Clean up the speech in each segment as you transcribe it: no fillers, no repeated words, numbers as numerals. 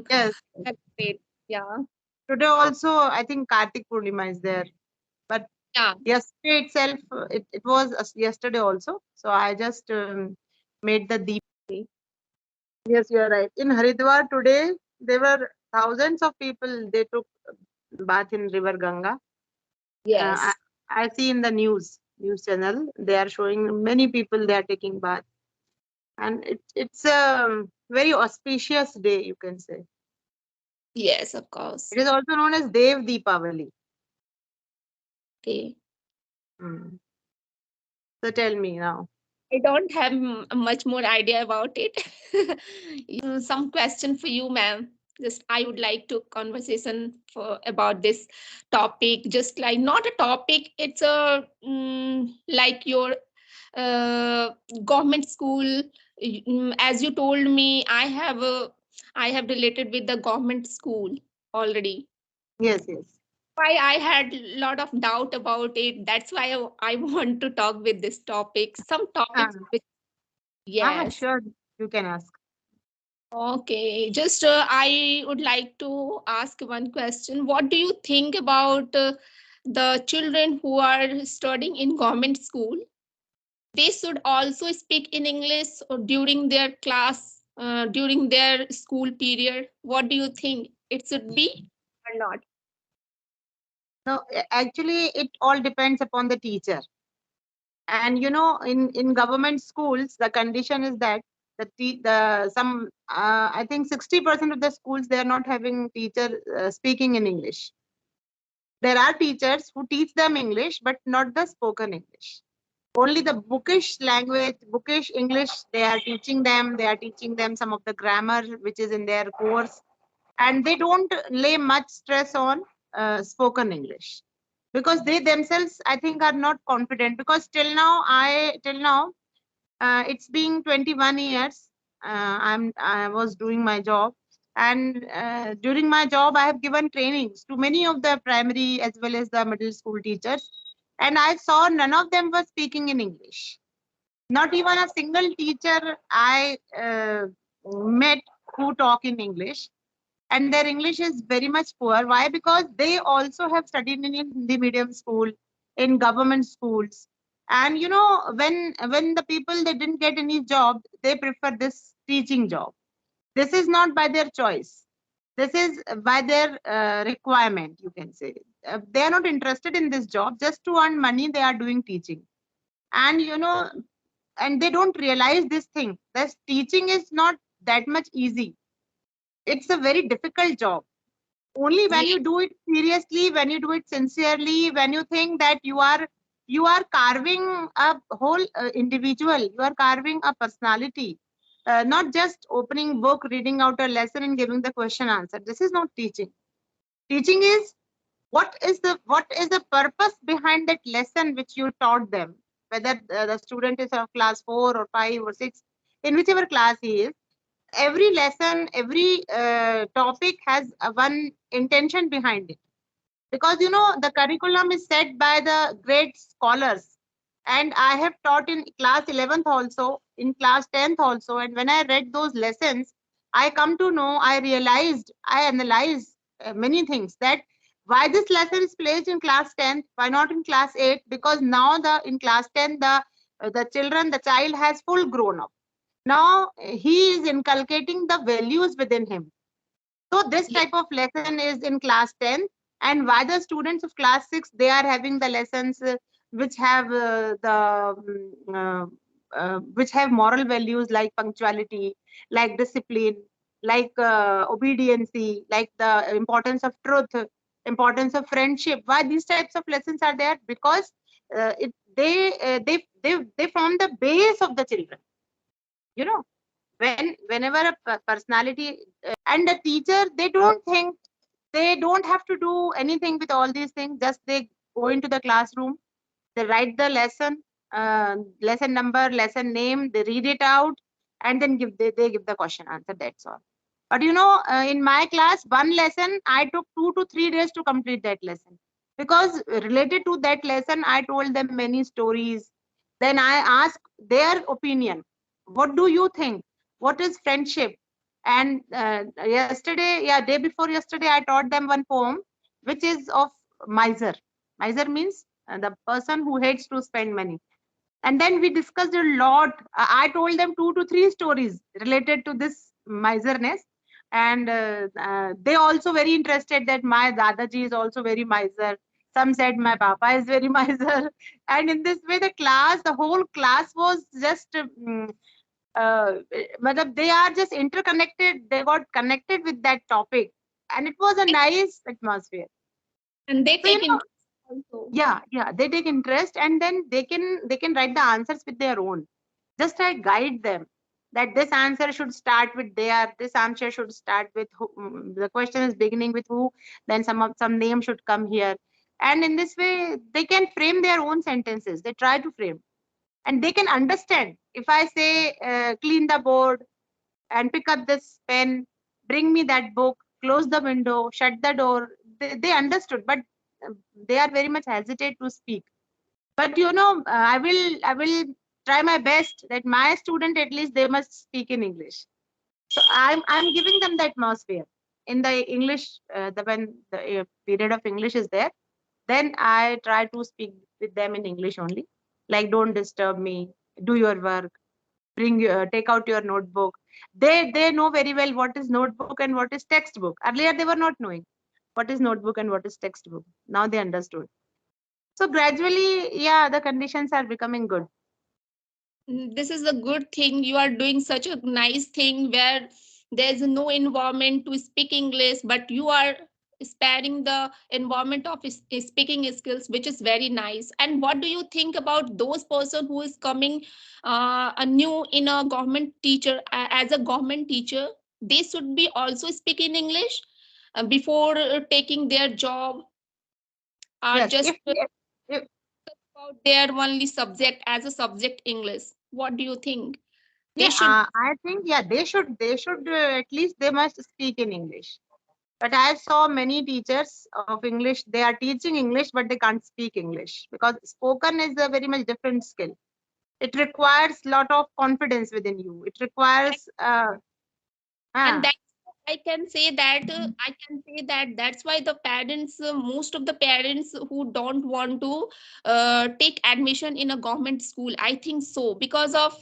Yes. That's great. Yeah. Today also, I think Kartik Purnima is there. But Yeah. yesterday itself, it was yesterday also. So I just made the deep. Yes, you are right. In Haridwar today, there were thousands of people. They took bath in River Ganga. I, Yes. I see in the news channel, they are showing many people they are taking bath, and it's a very auspicious day, you can say. Yes, of It course. is also known as Dev Deepavali. Okay. Mm. So tell me now. I don't have much more idea about it. Some question for you, ma'am. Just I would like to conversation for about this topic. Just like not a topic, it's a like your uh, government school. As you told me, I have related with the government school already. Yes, yes. Why I had a lot of doubt about it. That's why I want to talk with this topic. Some Ah, topics which yes. sure. You can ask. Okay, just I would like to ask one question. What do you think about the children who are studying in government school? They should also speak in English during their class, during their school period. What do you think? It should be or not? No, actually, it all depends upon the teacher. And in government schools, the condition is that the some I think 60% of the schools, they are not having teacher speaking in English. There are teachers who teach them English, but not the spoken English. Only the bookish language, bookish English, they are teaching them. They are teaching them some of the grammar which is in their course, and they don't lay much stress on spoken English, because they themselves, I think, are not confident. Because till now, it's been 21 years. I was doing my job, and during my job, I have given trainings to many of the primary as well as the middle school teachers, and I saw none of them were speaking in English. Not even a single teacher I met who talk in English, and their English is very much poor. Why? Because they also have studied in Hindi medium school, in government schools, and when the people, they didn't get any job, they prefer this teaching job. This is not by their choice. This is by their requirement, you can say. They are not interested in this job. Just to earn money, they are doing teaching, and and they don't realize this thing. That teaching is not that much easy. It's a very difficult job. Only when Yeah. you do it seriously, when you do it sincerely, when you think that you are carving a whole individual, you are carving a personality, not just opening book, reading out a lesson and giving the question answer. This is not teaching. Teaching is, what is the purpose behind that lesson which you taught them, whether the student is of class 4 or 5 or 6, in whichever class he is. Every lesson, every topic has one intention behind it, because the curriculum is set by the great scholars. And I have taught in class 11th also, in class 10th also, and when I read those lessons, I come to know, I realized, I analyzed many things, that why this lesson is placed in class 10th, why not in class 8? Because now the in class 10, the child has full grown up. Now he is inculcating the values within him. So this Yeah. type of lesson is in class 10. And why the students of class 6, they are having the lessons which have which have moral values like punctuality, like discipline, like obediency, like the importance of truth, importance of friendship. Why these types of lessons are there? Because they form the base of the children. You know, whenever a personality and the teacher, they don't think, they don't have to do anything with all these things. Just they go into the classroom, they write the lesson, lesson number, lesson name, they read it out, and then they give the question answer. That's all. But in my class, one lesson I took 2 to 3 days to complete that lesson, because related to that lesson, I told them many stories. Then I asked their opinion. What do you think? What is friendship? And yesterday, yeah, day before yesterday, I taught them one poem, which is of miser. Miser means the person who hates to spend money. And then we discussed a lot. I told them 2 to 3 stories related to this miserness. And they also very interested that my Dadaji is also very miser. Some said my Papa is very miser. And in this way, the whole class was just matlab they are just interconnected. They got connected with that topic, and it was a nice atmosphere. And they So take interest also. yeah, they take interest, and then they can write the answers with their own. Just I guide them that this answer should start with there. This answer should start with who, the question is beginning with who. Then some name should come here, and in this way they can frame their own sentences. They try to frame, and they can understand. If I say clean the board and pick up this pen, bring me that book, close the window, shut the door. They understood, but they are very much hesitate to speak. But I will try my best that my student at least they must speak in English. So I'm giving them the atmosphere in the English. The when the period of English is there, then I try to speak with them in English only. Like don't disturb me, do your work, take out your notebook. They know very well what is notebook and what is textbook. Earlier they were not knowing what is notebook and what is textbook. Now they understood. So gradually, yeah, the conditions are becoming good. This is a good thing. You are doing such a nice thing where there's no environment to speak English, but you are sparing the environment of speaking skills, which is very nice. And what do you think about those person who is coming a new in a government teacher as a government teacher? They should be also speaking English before taking their job, or Yes, just if about their only subject as a subject English. What do you think? They yeah, should. I think yeah they should at least they must speak in English. But I saw many teachers of English. They are teaching English, but they can't speak English because spoken is a very much different skill. It requires lot of confidence within you. It requires And ah that I can say that that's why the parents, most of the parents who don't want to take admission in a government school, I think so, because of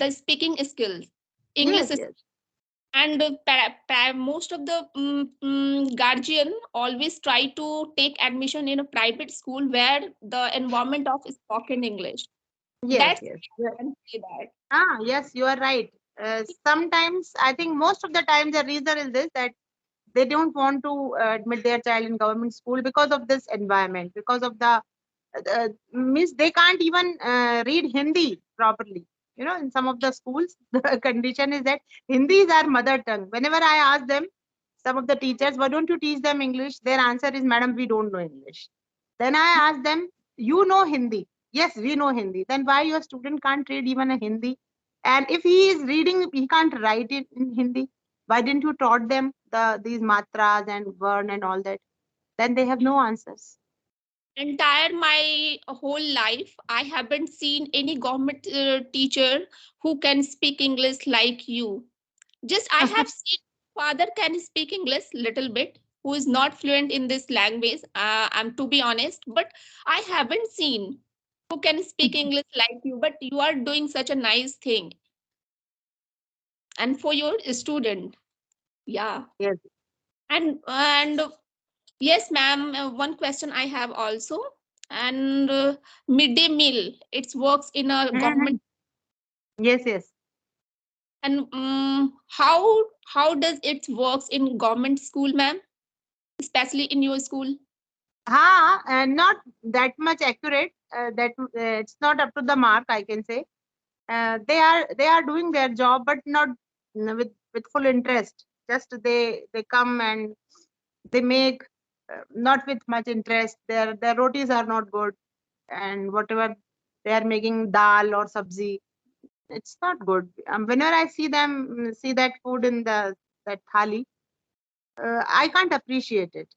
the speaking skills, English yes, is. yes, And most of the guardian always try to take admission in a private school where the environment of spoken English. yes, That's yes. I can say that. Yes, you are right. Sometimes I think most of the time the reason is this that they don't want to admit their child in government school because of this environment, because of the means they can't even read Hindi properly. In some of the schools, the condition is that Hindi is our mother tongue. Whenever I ask them, some of the teachers, why don't you teach them English? Their answer is, Madam, we don't know English. Then I ask them, you know Hindi? Yes, we know Hindi. Then why your student can't read even a Hindi? And if he is reading, he can't write it in Hindi. Why didn't you taught them these matras and vern and all that? Then they have no answers. Entire my whole life, I haven't seen any government teacher who can speak English like you. Just I have seen father can speak English little bit, who is not fluent in this language. I'm to be honest, but I haven't seen who can speak English like you. But you are doing such a nice thing, and for your student, yeah. Yes. And yes, ma'am. One question I have also, and midday meal. It works in a Mhm. government, Yes, yes. and how does it works in government school, ma'am? Especially in your school. Not that much accurate. That it's not up to the mark, I can say. They are doing their job, but not with full interest. Just they come and they make not with much interest. Their rotis are not good, and whatever they are making dal or sabzi, it's not good. Whenever I see them see that food in the that thali, I can't appreciate it.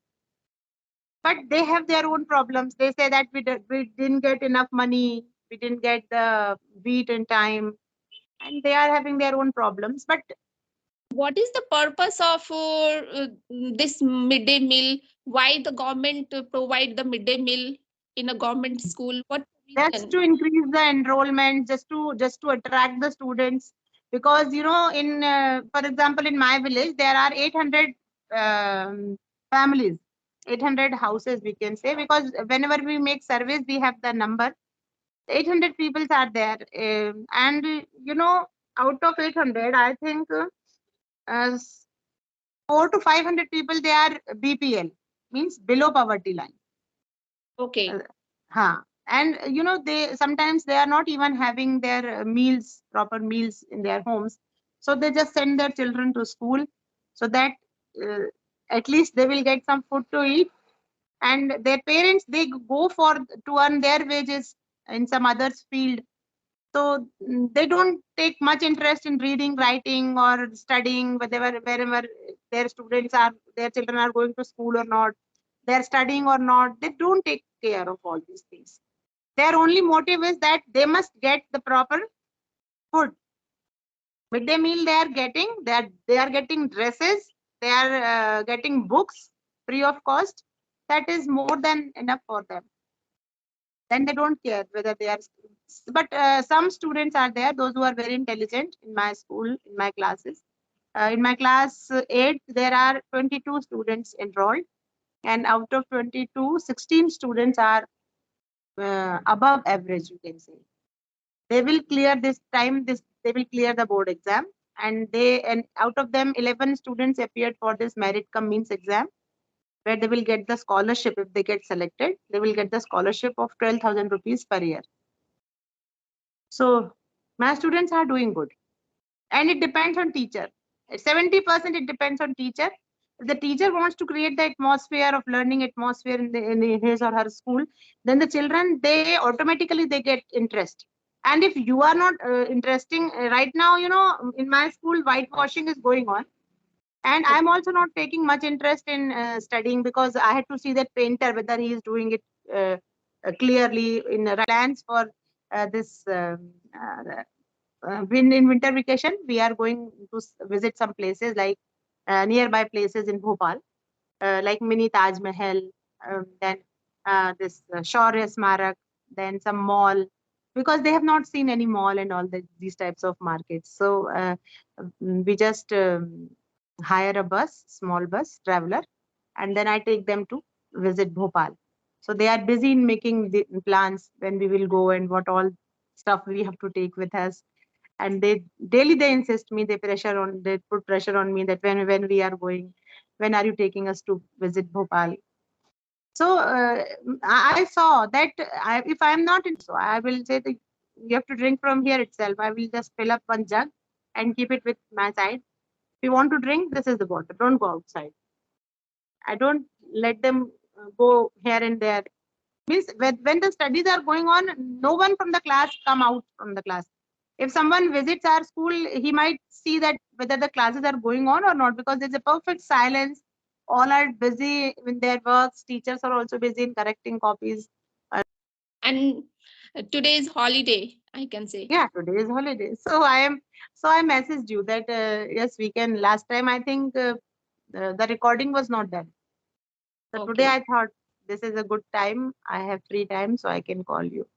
But they have their own problems. They say that we didn't get enough money, we didn't get the wheat in time, and they are having their own problems. But what is the purpose of this midday meal? Why the government provide the midday meal in a government school? What That's reason? to increase the enrollment, just to attract the students. Because in for example, in my village there are 800 families, 800 houses we can say, because whenever we make surveys we have the number. 800 people are there, and out of 800, I think 4 to 500 people, they are BPL, means below poverty line. Okay. Uh, huh. And they sometimes they are not even having their meals, proper meals in their homes. So they just send their children to school, so that uh, at least they will get some food to eat. And their parents, they go for to earn their wages in some others field. So they don't take much interest in reading, writing, or studying, wherever their students are, their children are going to school or not, they're studying or not. They don't take care of all these things. Their only motive is that they must get the proper food. Midday meal they are getting, they are getting dresses, they are getting books free of cost. That is more than enough for them. Then they don't care whether they are. But some students are there, those who are very intelligent in my school, in my classes. In my class 8, there are 22 students enrolled, and out of 22, 16 students are above average, you can say. They will clear this time, this they will clear the board exam. And out of them, 11 students appeared for this merit cum means exam, where they will get the scholarship. If they get selected, they will get the scholarship of 12,000 rupees per year. So my students are doing good, and it depends on teacher. 70% it depends on teacher. If the teacher wants to create the atmosphere of learning atmosphere in his or her school, then the children, they automatically they get interest. And if you are not interesting right now, in my school whitewashing is going on, and I'm also not taking much interest in studying, because I had to see that painter whether he is doing it clearly in plans for this in winter vacation. We are going to visit some places like nearby places in Bhopal, like mini Taj Mahal, then this Shaurya Smarak, then some mall, because they have not seen any mall and all these types of markets. So we just hire a bus, small bus traveler, and then I take them to visit Bhopal. So they are busy in making the plans when we will go and what all stuff we have to take with us. And they daily they insist me, they put pressure on me that when we are going, when are you taking us to visit Bhopal. So I saw that if I am not in, so I will say that you have to drink from here itself. I will just fill up one jug and keep it with my side. If you want to drink, this is the bottle, don't go outside. I don't let them go here and there. Means when the studies are going on, no one from the class come out from the class. If someone visits our school, he might see that whether the classes are going on or not, because there's a perfect silence. All are busy with their works. Teachers are also busy in correcting copies. And today is holiday, I can say. Yeah, today is holiday. So I messaged you that yes, we can. Last time I think the recording was not done. So today Okay. I thought this is a good time. I have free time, so I can call you.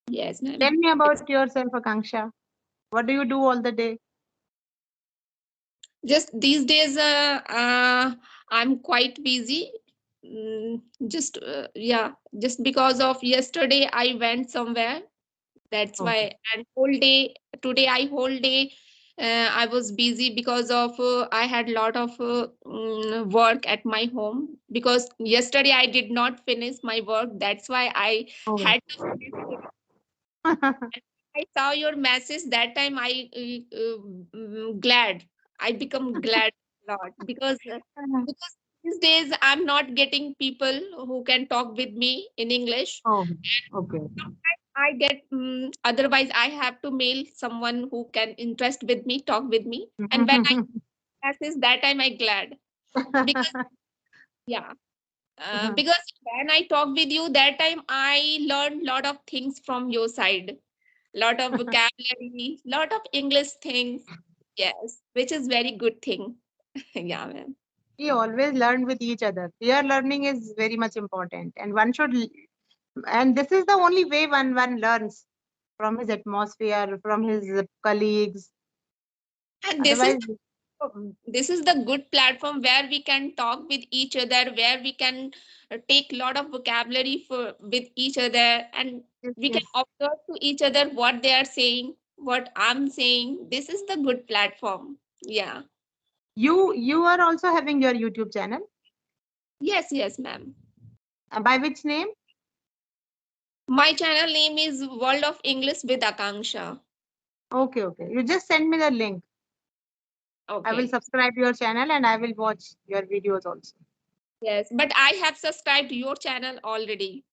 Yes, Tell ma'am. me It's about yourself, Akanksha. What do you do all the day? just these days, I'm quite busy. Just yeah, just because of yesterday I went somewhere. That's Okay. why. And whole day today, I whole day I was busy because of I had lot of work at my home, because yesterday I did not finish my work. That's why I Oh. had to finish today. I saw your message that time. Glad. I become glad a lot, because these days I'm not getting people who can talk with me in English. Oh, okay. Sometimes I get otherwise I have to mail someone who can interest with me, talk with me. And when I message that time, I glad, because yeah, because when I talk with you that time, I learn lot of things from your side, lot of vocabulary, lot of English things. Yes, which is very good thing. Yeah, ma'am. We always learn with each other. Peer learning is very much important, and one should, and this is the only way one learns from his atmosphere, from his colleagues. And Otherwise, this is the good platform where we can talk with each other, where we can take lot of vocabulary for with each other, and yes, we can yes. observe to each other what they are saying, what I'm saying. This is the good platform. Yeah. You are also having your YouTube channel. Yes, yes, ma'am. By which name? My channel name is World of English with Akanksha. Okay, okay. You just send me the link. I will Okay. subscribe your channel and I will watch your videos also. Yes, but I have subscribed your channel already.